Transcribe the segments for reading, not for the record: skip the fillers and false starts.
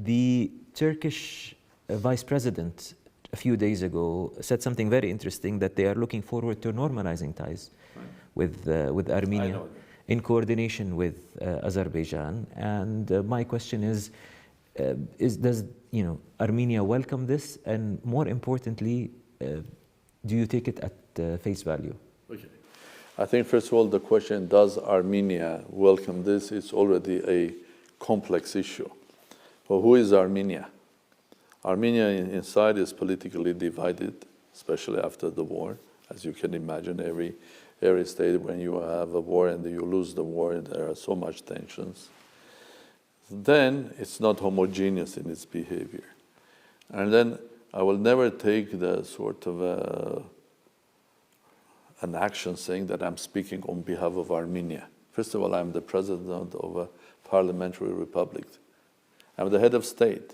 The Turkish vice president a few days ago said something very interesting, that they are looking forward to normalizing ties with Armenia in coordination with Azerbaijan. And my question is does Armenia welcome this? And more importantly, do you take it at face value? Okay. I think, first of all, the question, does Armenia welcome this? It's already a complex issue. Well, who is Armenia? Armenia inside is politically divided, especially after the war. As you can imagine, every state, when you have a war and you lose the war, there are so much tensions. Then it's not homogeneous in its behavior. And then I will never take the sort of an action saying that I'm speaking on behalf of Armenia. First of all, I'm the president of a parliamentary republic. I'm the head of state,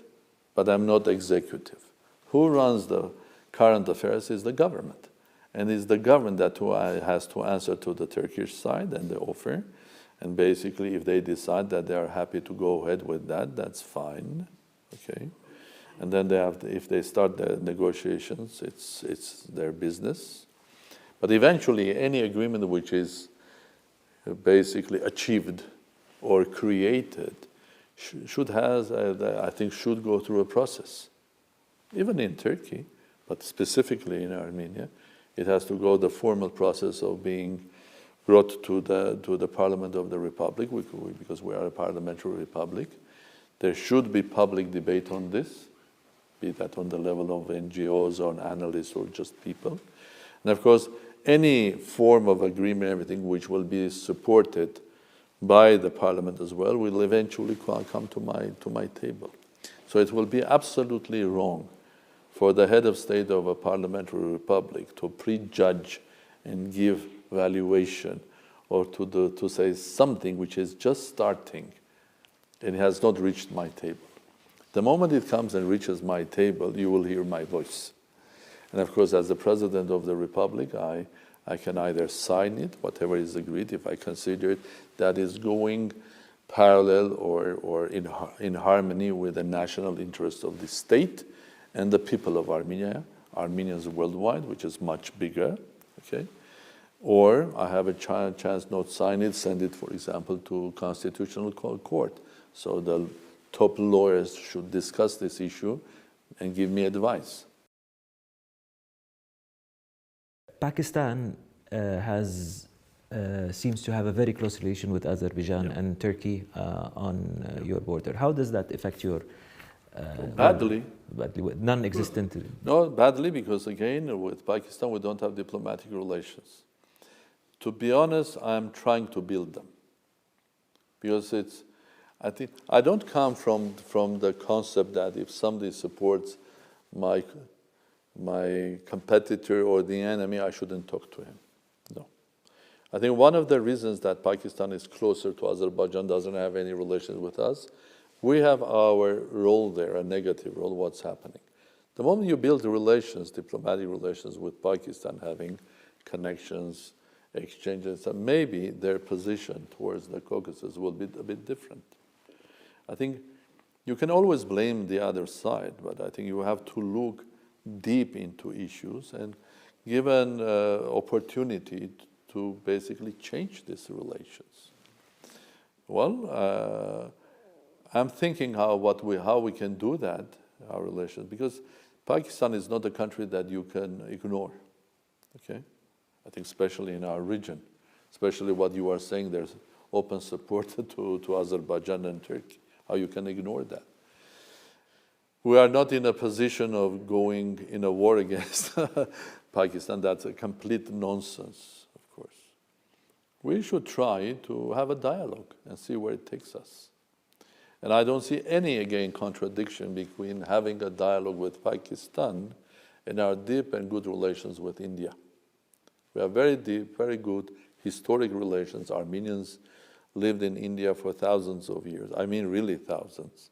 but I'm not executive. Who runs the current affairs is the government. And it's the government that has to answer to the Turkish side and the offer. And basically, if they decide that they are happy to go ahead with that, that's fine, okay? And then if they start the negotiations, it's their business. But eventually, any agreement which is basically achieved or created should go through a process. Even in Turkey, but specifically in Armenia, it has to go the formal process of being brought to the Parliament of the Republic, because we are a parliamentary republic. There should be public debate on this, be that on the level of NGOs or analysts or just people. And of course, any form of agreement, everything which will be supported by the Parliament as well, will eventually come to my table. So it will be absolutely wrong for the head of state of a parliamentary republic to prejudge and give valuation or to say something which is just starting and has not reached my table. The moment it comes and reaches my table, you will hear my voice. And of course, as the president of the republic, I can either sign it, whatever is agreed, if I consider it that is going parallel or in harmony with the national interest of the state and the people of Armenia. Armenians worldwide, which is much bigger, okay? Or I have a chance not sign it, send it, for example, to Constitutional Court. So the top lawyers should discuss this issue and give me advice. Pakistan seems to have a very close relation with Azerbaijan and Turkey on your border. How does that affect your... badly. Non-existent? No, badly, because again, with Pakistan, we don't have diplomatic relations. To be honest, I'm trying to build them. Because I don't come from the concept that if somebody supports my competitor or the enemy, I shouldn't talk to him. No. I think one of the reasons that Pakistan is closer to Azerbaijan, doesn't have any relations with us, we have our role there, a negative role, what's happening. The moment you build relations, diplomatic relations with Pakistan, having connections, exchanges, maybe their position towards the Caucasus will be a bit different. I think you can always blame the other side, but I think you have to look deep into issues and give an opportunity to basically change these relations. Well, I'm thinking how we can do that, our relations, because Pakistan is not a country that you can ignore, okay? I think especially in our region, especially what you are saying, there's open support to Azerbaijan and Turkey. How you can ignore that? We are not in a position of going in a war against Pakistan. That's a complete nonsense, of course. We should try to have a dialogue and see where it takes us. And I don't see any, again, contradiction between having a dialogue with Pakistan and our deep and good relations with India. We have very deep, very good historic relations. Armenians lived in India for thousands of years. I mean, really thousands.